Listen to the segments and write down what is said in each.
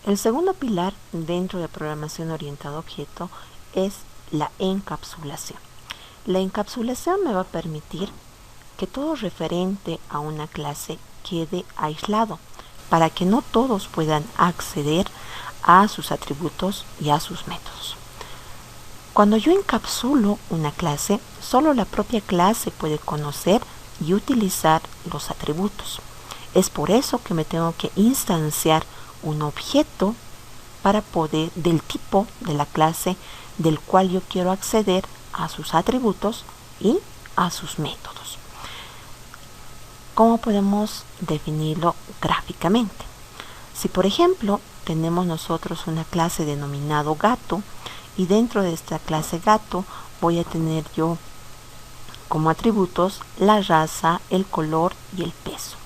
El segundo pilar dentro de programación orientada a objeto es la encapsulación. La encapsulación me va a permitir que todo referente a una clase quede aislado para que no todos puedan acceder a sus atributos y a sus métodos. Cuando yo encapsulo una clase, solo la propia clase puede conocer y utilizar los atributos. Es por eso que me tengo que instanciar un objeto para poder, del tipo de la clase del cual yo quiero acceder a sus atributos y a sus métodos. ¿Cómo podemos definirlo gráficamente? Si por ejemplo tenemos nosotros una clase denominado gato y dentro de esta clase gato voy a tener yo como atributos la raza, el color y el peso.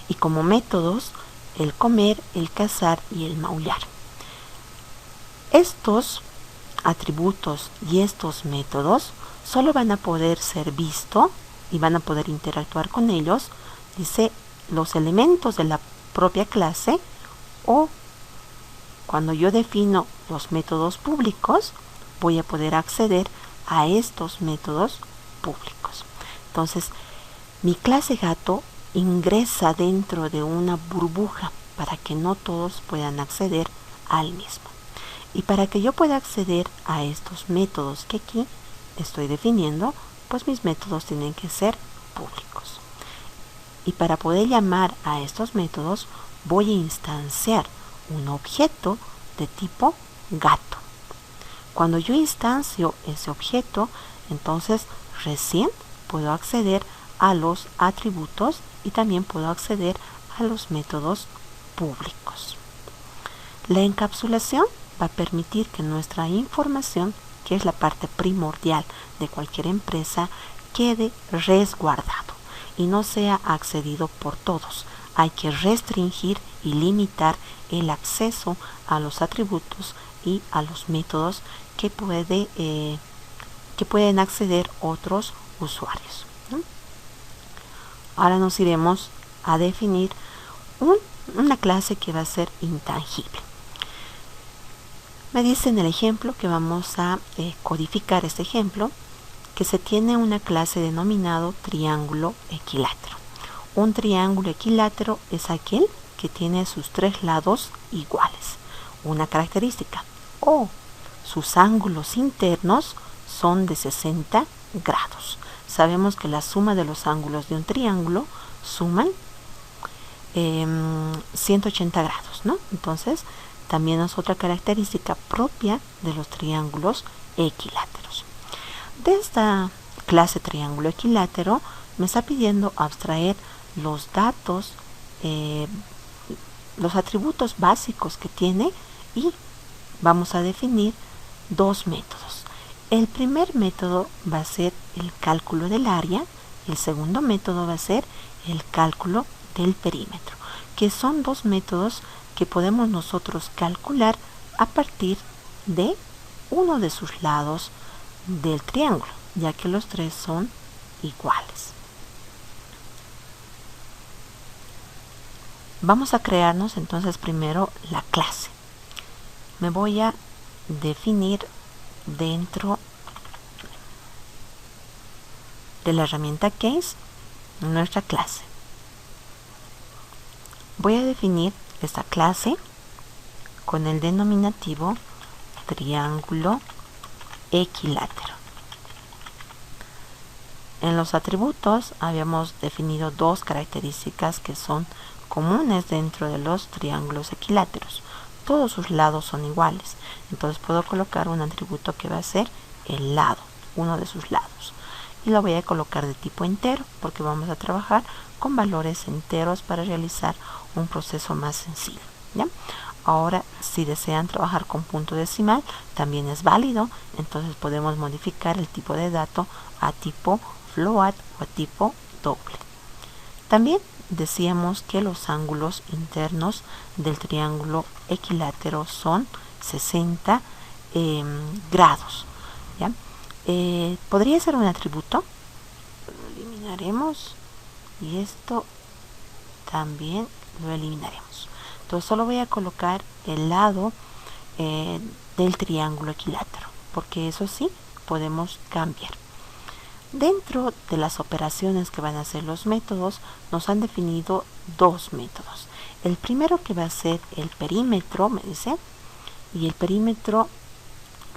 Y como métodos el comer, el cazar y el maullar. Estos atributos y estos métodos solo van a poder ser vistos y van a poder interactuar con ellos, dice, los elementos de la propia clase o cuando yo defino los métodos públicos, voy a poder acceder a estos métodos públicos. Entonces, mi clase gato ingresa dentro de una burbuja para que no todos puedan acceder al mismo. Y para que yo pueda acceder a estos métodos que aquí estoy definiendo, pues mis métodos tienen que ser públicos. Y para poder llamar a estos métodos, voy a instanciar un objeto de tipo gato. Cuando yo instancio ese objeto, entonces recién puedo acceder a los atributos y también puedo acceder a los métodos públicos. La encapsulación va a permitir que nuestra información, que es la parte primordial de cualquier empresa, quede resguardado y no sea accedido por todos. Hay que restringir y limitar el acceso a los atributos y a los métodos que pueden acceder otros usuarios. Ahora nos iremos a definir una clase que va a ser intangible. Me dice en el ejemplo que vamos a codificar este ejemplo, que se tiene una clase denominado triángulo equilátero. Un triángulo equilátero es aquel que tiene sus tres lados iguales. Una característica, o sus ángulos internos son de 60 grados. Sabemos que la suma de los ángulos de un triángulo suman 180 grados, ¿no? Entonces, también es otra característica propia de los triángulos equiláteros. De esta clase triángulo equilátero me está pidiendo abstraer los datos, los atributos básicos que tiene y vamos a definir dos métodos. El primer método va a ser el cálculo del área, el segundo método va a ser el cálculo del perímetro, que son dos métodos que podemos nosotros calcular a partir de uno de sus lados del triángulo, ya que los tres son iguales. Vamos a crearnos entonces primero la clase. Me voy a definir dentro de la herramienta Case nuestra clase. Voy a definir esta clase con el denominativo triángulo equilátero. En los atributos habíamos definido dos características que son comunes dentro de los triángulos equiláteros. Todos sus lados son iguales, entonces puedo colocar un atributo que va a ser el lado, uno de sus lados, y lo voy a colocar de tipo entero porque vamos a trabajar con valores enteros para realizar un proceso más sencillo, ¿ya? Ahora, si desean trabajar con punto decimal, también es válido, entonces podemos modificar el tipo de dato a tipo float o a tipo doble. También decíamos que los ángulos internos del triángulo equilátero son 60 grados, ¿ya? Podría ser un atributo, lo eliminaremos y esto también lo eliminaremos. Entonces solo voy a colocar el lado del triángulo equilátero, porque eso sí podemos cambiar. Dentro de las operaciones que van a ser los métodos, nos han definido dos métodos. El primero, que va a ser el perímetro, me dice, y el perímetro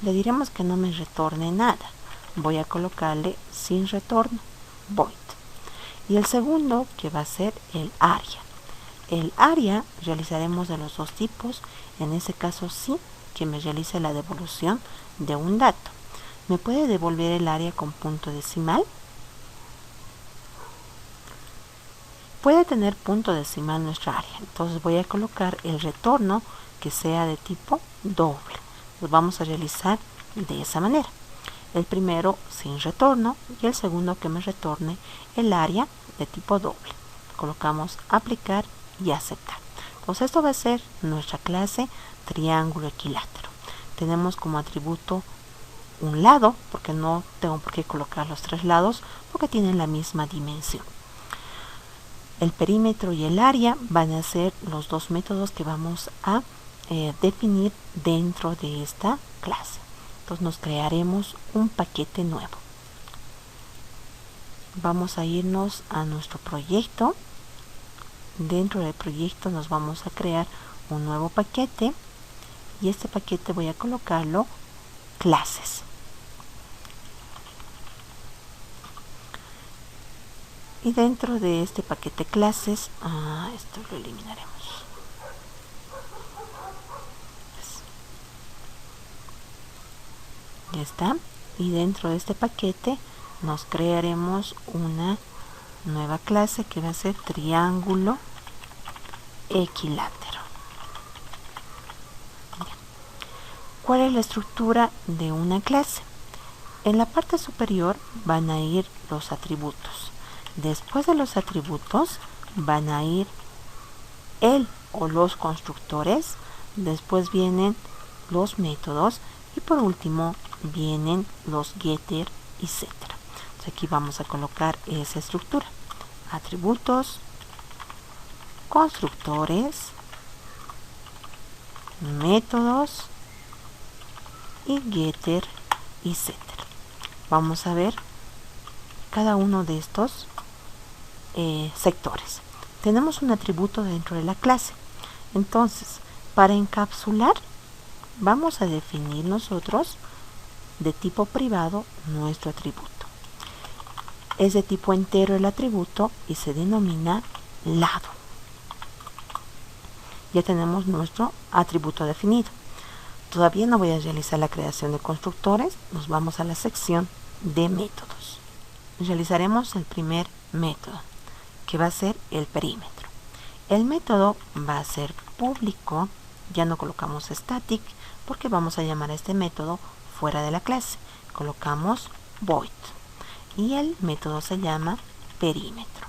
le diremos que no me retorne nada. Voy a colocarle sin retorno, void. Y el segundo, que va a ser el área. El área realizaremos de los dos tipos. En ese caso sí que me realice la devolución de un dato. ¿Me puede devolver el área con punto decimal? Puede tener punto decimal nuestra área. Entonces voy a colocar el retorno que sea de tipo doble. Lo vamos a realizar de esa manera. El primero sin retorno y el segundo que me retorne el área de tipo doble. Colocamos aplicar y aceptar. Entonces esto va a ser nuestra clase triángulo equilátero. Tenemos como atributo un lado, porque no tengo por qué colocar los tres lados, porque tienen la misma dimensión. El perímetro y el área van a ser los dos métodos que vamos a definir dentro de esta clase. Entonces nos crearemos un paquete nuevo. Vamos a irnos a nuestro proyecto. Dentro del proyecto nos vamos a crear un nuevo paquete, y este paquete voy a colocarlo clases. Y dentro de este paquete clases, esto lo eliminaremos. Ya está. Y dentro de este paquete nos crearemos una nueva clase que va a ser triángulo equilátero. ¿Cuál es la estructura de una clase? En la parte superior van a ir los atributos. Después de los atributos van a ir el o los constructores. Después vienen los métodos. Y por último vienen los getter y setter. Entonces aquí vamos a colocar esa estructura. Atributos, constructores, métodos y getter y setter. Vamos a ver cada uno de estos sectores. Tenemos un atributo dentro de la clase. Entonces, para encapsular, vamos a definir nosotros de tipo privado nuestro atributo. Es de tipo entero el atributo y se denomina lado. Ya tenemos nuestro atributo definido. Todavía no voy a realizar la creación de constructores. Nos vamos a la sección de métodos. Realizaremos el primer método, que va a ser el perímetro. El método va a ser público. Ya no colocamos static, porque vamos a llamar a este método fuera de la clase. Colocamos void. Y el método se llama perímetro.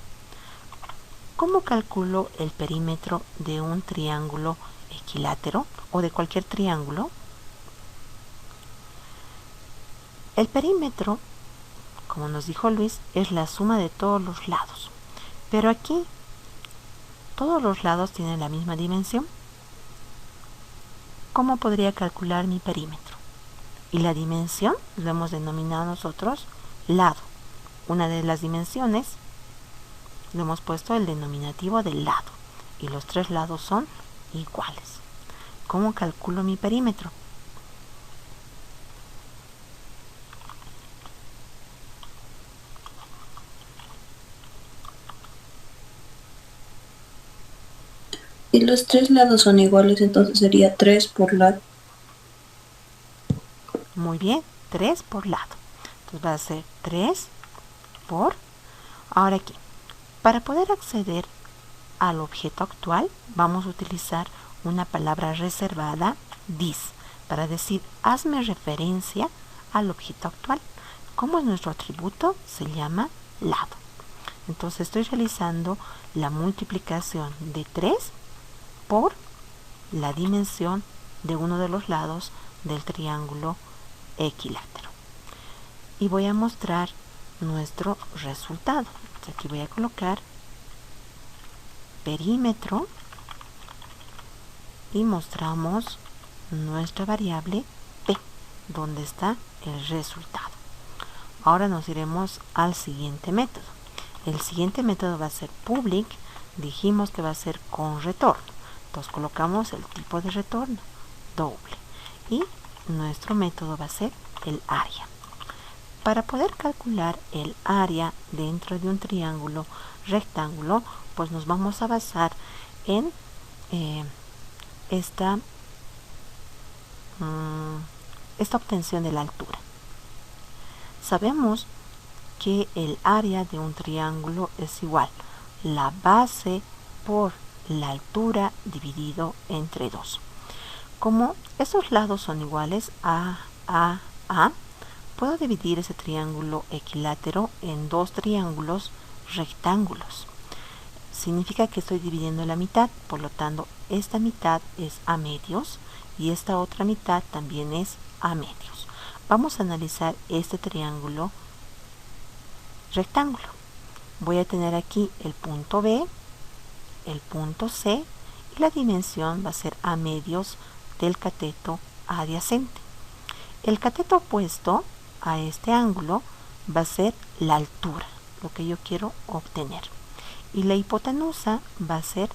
¿Cómo calculo el perímetro de un triángulo equilátero o de cualquier triángulo? El perímetro, como nos dijo Luis, es la suma de todos los lados. Pero aquí, ¿todos los lados tienen la misma dimensión? ¿Cómo podría calcular mi perímetro? Y la dimensión lo hemos denominado nosotros lado. Una de las dimensiones le hemos puesto el denominativo del lado. Y los tres lados son iguales. ¿Cómo calculo mi perímetro? Si los tres lados son iguales, entonces sería 3 por lado. Muy bien, 3 por lado. Entonces va a ser 3 por... Ahora aquí, para poder acceder al objeto actual, vamos a utilizar una palabra reservada, this, para decir, hazme referencia al objeto actual. ¿Cómo es nuestro atributo? Se llama lado. Entonces estoy realizando la multiplicación de 3 por la dimensión de uno de los lados del triángulo equilátero. Y voy a mostrar nuestro resultado. Entonces aquí voy a colocar perímetro y mostramos nuestra variable p, donde está el resultado. Ahora nos iremos al siguiente método. El siguiente método va a ser public. Dijimos que va a ser con retorno. Entonces colocamos el tipo de retorno, doble. Y nuestro método va a ser el área. Para poder calcular el área dentro de un triángulo rectángulo, pues nos vamos a basar en esta obtención de la altura. Sabemos que el área de un triángulo es igual la base por la altura dividido entre 2. Como estos lados son iguales a, puedo dividir ese triángulo equilátero en dos triángulos rectángulos. Significa que estoy dividiendo la mitad, por lo tanto, esta mitad es a medios y esta otra mitad también es a medios. Vamos a analizar este triángulo rectángulo. Voy a tener aquí el punto B, el punto C y la dimensión va a ser a medios del cateto adyacente. El cateto opuesto a este ángulo va a ser la altura, lo que yo quiero obtener. Y la hipotenusa va a ser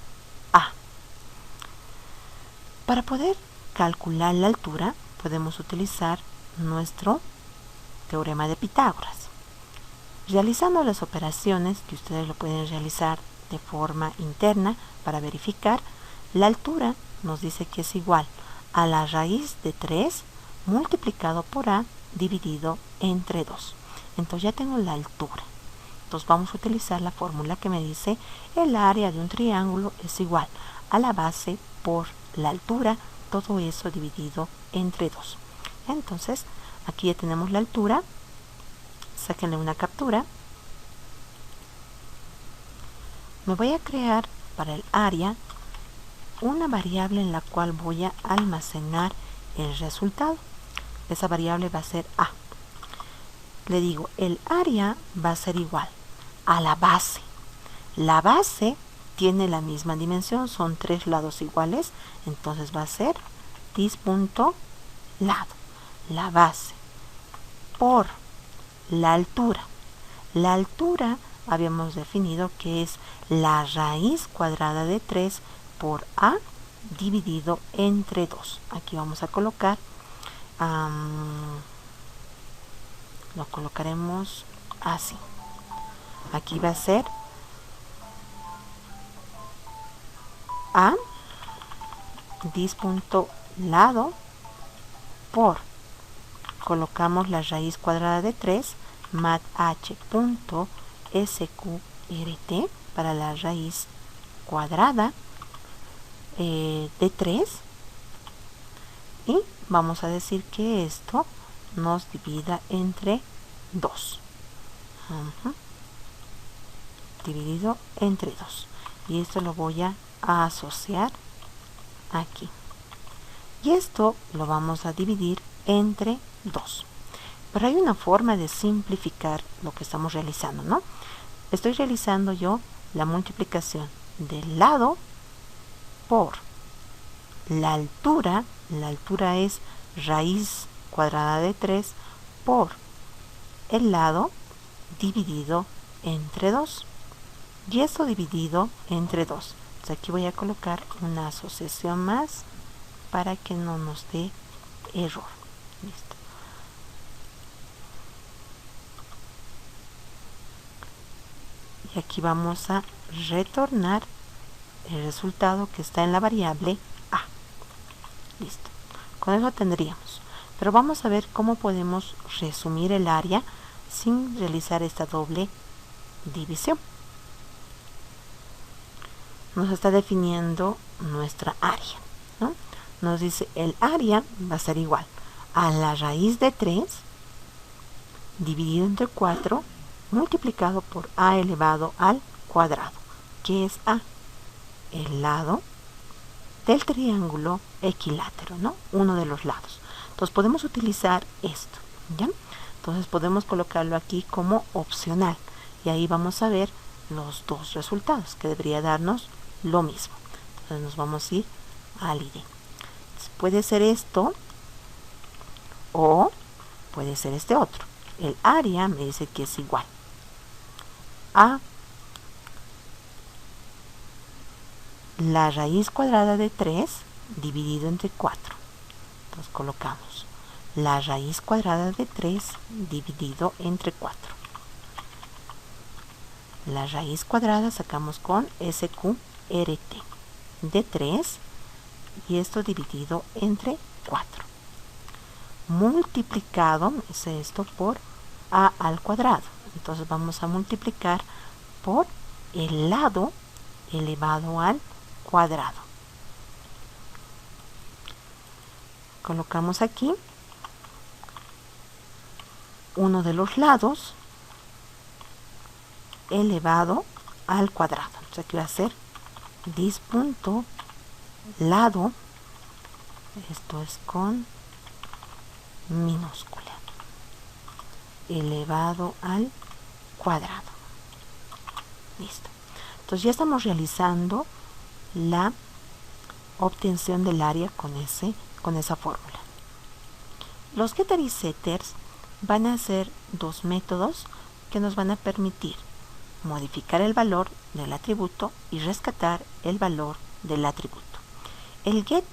A. Para poder calcular la altura, podemos utilizar nuestro teorema de Pitágoras. Realizando las operaciones, que ustedes lo pueden realizar de forma interna para verificar, la altura nos dice que es igual a la raíz de 3 multiplicado por A dividido entre 2. Entonces ya tengo la altura. Entonces vamos a utilizar la fórmula que me dice el área de un triángulo es igual a la base por la altura, todo eso dividido entre 2. Entonces aquí ya tenemos la altura. Sáquenle una captura. Me voy a crear para el área una variable en la cual voy a almacenar el resultado. Esa variable va a ser A. Le digo, el área va a ser igual a la base. La base tiene la misma dimensión, son 3 lados iguales, entonces va a ser dis.lado. La base por la altura. La altura habíamos definido que es la raíz cuadrada de 3 por A dividido entre 2. Aquí vamos a colocar, lo colocaremos así. Aquí va a ser A dis.lado por, colocamos la raíz cuadrada de 3 mat h.sqrt para la raíz cuadrada de 3 y vamos a decir que esto nos divida entre 2. Dividido entre 2. Y esto lo voy a asociar aquí. Y esto lo vamos a dividir entre 2. Pero hay una forma de simplificar lo que estamos realizando, ¿no? Estoy realizando yo la multiplicación del lado por la altura. La altura es raíz cuadrada de 3 por el lado dividido entre 2. Y esto dividido entre 2. Entonces aquí voy a colocar una asociación más para que no nos dé error. Listo. Y aquí vamos a retornar el resultado que está en la variable A. Listo. Con eso tendríamos. Pero vamos a ver cómo podemos resumir el área sin realizar esta doble división. Nos está definiendo nuestra área, ¿no? Nos dice el área va a ser igual a la raíz de 3 dividido entre 4 multiplicado por A elevado al cuadrado. ¿Qué es A? El lado del triángulo equilátero, ¿no? Uno de los lados. Entonces podemos utilizar esto, ¿ya? Entonces podemos colocarlo aquí como opcional y ahí vamos a ver los dos resultados que debería darnos lo mismo. Entonces nos vamos a ir al ID. Entonces, puede ser esto o puede ser este otro. El área me dice que es igual a la raíz cuadrada de 3 dividido entre 4. Entonces colocamos la raíz cuadrada de 3 dividido entre 4. La raíz cuadrada sacamos con SQRT de 3 y esto dividido entre 4. Multiplicado es esto por a al cuadrado. Entonces vamos a multiplicar por el lado elevado al cuadrado. Colocamos aquí uno de los lados elevado al cuadrado. Entonces aquí va a ser dis.lado, esto es con minúscula, elevado al cuadrado. Listo. Entonces ya estamos realizando la obtención del área con esa fórmula. Los getter y setters van a ser dos métodos que nos van a permitir modificar el valor del atributo y rescatar el valor del atributo. El get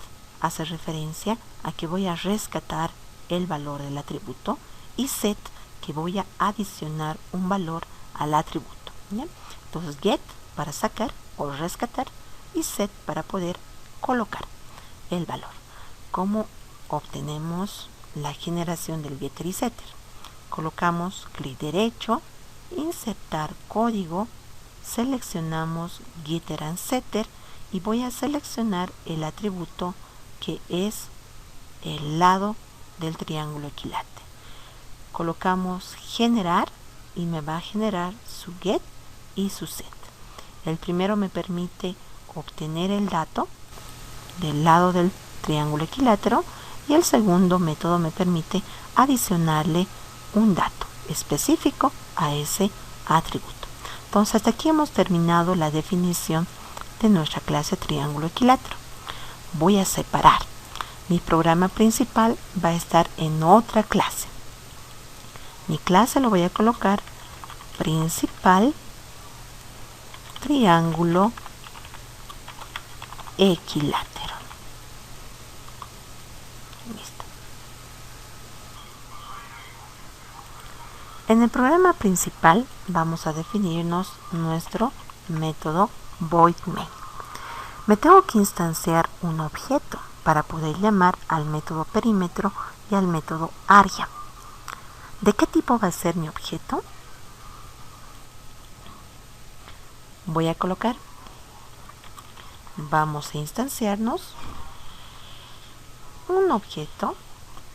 hace referencia a que voy a rescatar el valor del atributo y set que voy a adicionar un valor al atributo. ¿Bien? Entonces get para sacar o rescatar y set para poder colocar el valor. ¿Cómo obtenemos la generación del getter y setter? Colocamos clic derecho, insertar código, seleccionamos getter and setter y voy a seleccionar el atributo que es el lado del triángulo equilátero. Colocamos generar y me va a generar su get y su set. El primero me permite obtener el dato del lado del triángulo equilátero y el segundo método me permite adicionarle un dato específico a ese atributo. Entonces hasta aquí hemos terminado la definición de nuestra clase triángulo equilátero. Voy a separar. Mi programa principal va a estar en otra clase. Mi clase lo voy a colocar principal triángulo equilátero. Listo. En el programa principal vamos a definirnos nuestro método voidMain. Me tengo que instanciar un objeto para poder llamar al método perímetro y al método área. ¿De qué tipo va a ser mi objeto? Voy a colocar, vamos a instanciarnos un objeto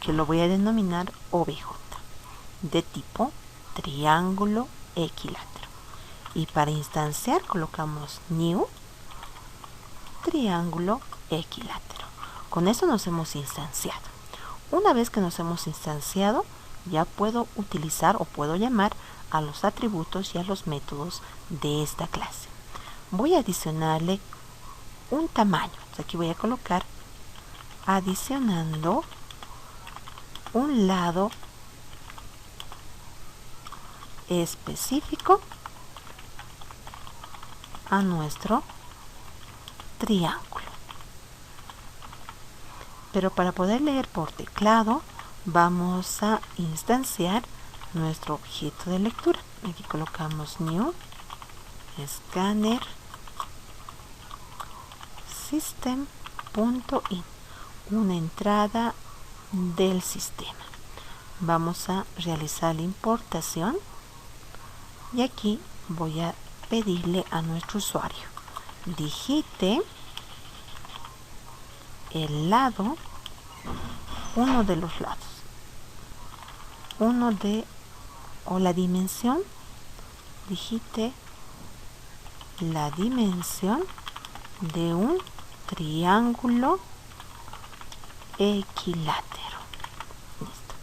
que lo voy a denominar OBJ de tipo triángulo equilátero. Y para instanciar colocamos new triángulo equilátero. Con eso nos hemos instanciado. Una vez que nos hemos instanciado, ya puedo utilizar o puedo llamar a los atributos y a los métodos de esta clase. Voy a adicionarle un tamaño. Entonces aquí voy a colocar adicionando un lado específico a nuestro triángulo. Pero para poder leer por teclado vamos a instanciar nuestro objeto de lectura. Aquí colocamos new scanner system.in, una entrada del sistema. Vamos a realizar la importación y aquí voy a pedirle a nuestro usuario digite el lado, uno de los lados, o la dimensión, digite la dimensión de un triángulo equilátero. Listo.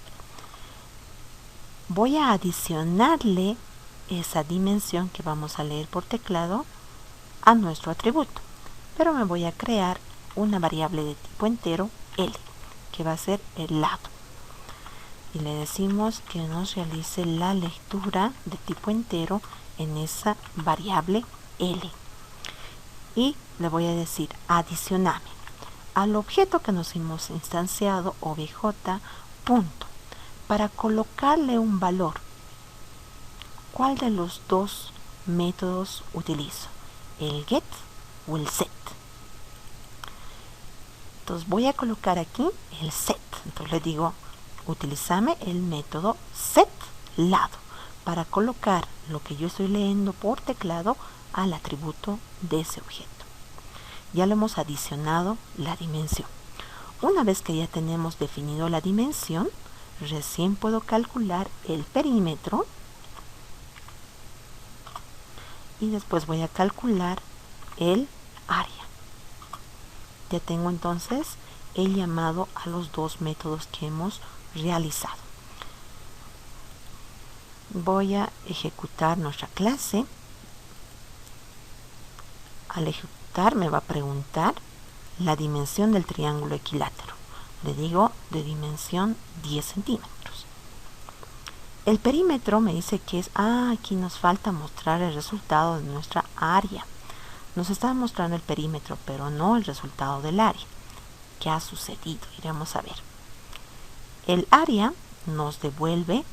Voy a adicionarle esa dimensión que vamos a leer por teclado a nuestro atributo, pero me voy a crear una variable de tipo entero L, que va a ser el lado. Y le decimos que nos realice la lectura de tipo entero en esa variable L. Y le voy a decir, adicioname al objeto que nos hemos instanciado, obj, punto. Para colocarle un valor, ¿cuál de los dos métodos utilizo? ¿El get o el set? Entonces voy a colocar aquí el set. Entonces le digo, utilízame el método setLado para colocar lo que yo estoy leyendo por teclado al atributo de ese objeto. Ya le hemos adicionado la dimensión. Una vez que ya tenemos definido la dimensión, recién puedo calcular el perímetro y después voy a calcular el área. Ya tengo entonces el llamado a los dos métodos que hemos realizado. Voy a ejecutar nuestra clase. Al ejecutar me va a preguntar la dimensión del triángulo equilátero. Le digo de dimensión 10 centímetros. El perímetro me dice que es, aquí nos falta mostrar el resultado de nuestra área. Nos está mostrando el perímetro, pero no el resultado del área. ¿Qué ha sucedido? Iremos a ver. El área nos devuelve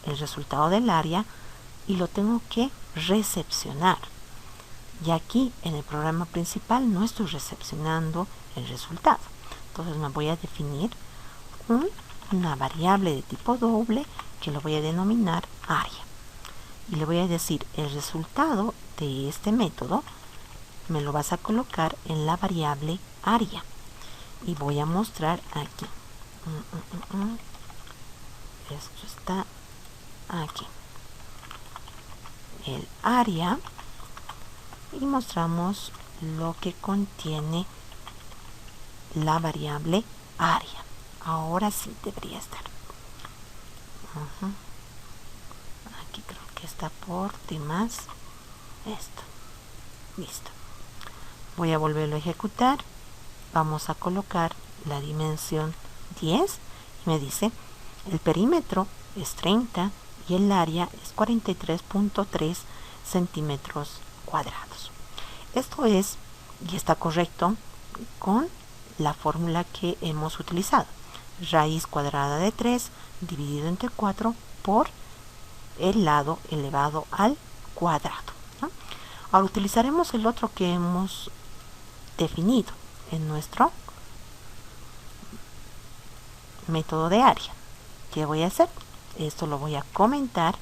el resultado del área y lo tengo que recepcionar. Y aquí en el programa principal no estoy recepcionando el resultado. Entonces me voy a definir una variable de tipo doble que lo voy a denominar área. Y le voy a decir el resultado de este método me lo vas a colocar en la variable área. Y voy a mostrar aquí. Esto está aquí. El área. Y mostramos lo que contiene la variable área. Ahora sí debería estar. Aquí creo que está por demás. Esto. Listo. Voy a volverlo a ejecutar. Vamos a colocar la dimensión 10 y me dice el perímetro es 30 y el área es 43.3 centímetros cuadrados. Esto es y está correcto con la fórmula que hemos utilizado. Raíz cuadrada de 3 dividido entre 4 por el lado elevado al cuadrado, ¿no? Ahora utilizaremos el otro que hemos definido en nuestro método de área. ¿Qué voy a hacer? Esto lo voy a comentar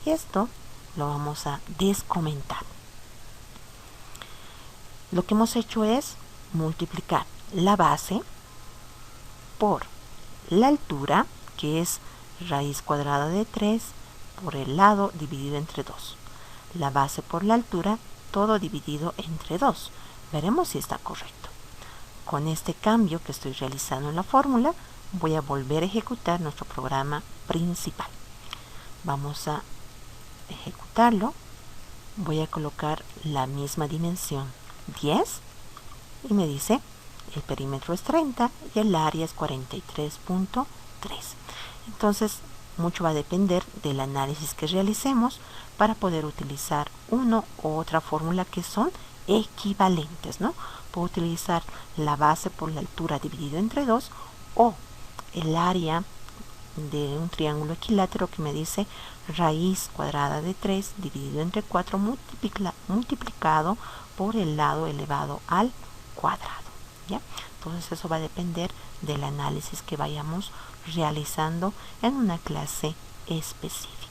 y esto lo vamos a descomentar. Lo que hemos hecho es multiplicar la base por la altura, que es raíz cuadrada de 3 por el lado dividido entre 2. La base por la altura, todo dividido entre 2. Veremos si está correcto. Con este cambio que estoy realizando en la fórmula, voy a volver a ejecutar nuestro programa principal. Vamos a ejecutarlo. Voy a colocar la misma dimensión 10 y me dice el perímetro es 30 y el área es 43.3. Entonces mucho va a depender del análisis que realicemos para poder utilizar una u otra fórmula que son equivalentes, ¿no? Puedo utilizar la base por la altura dividido entre 2 o el área de un triángulo equilátero que me dice raíz cuadrada de 3 dividido entre 4 multiplicado por el lado elevado al cuadrado, ¿ya? Entonces eso va a depender del análisis que vayamos realizando en una clase específica.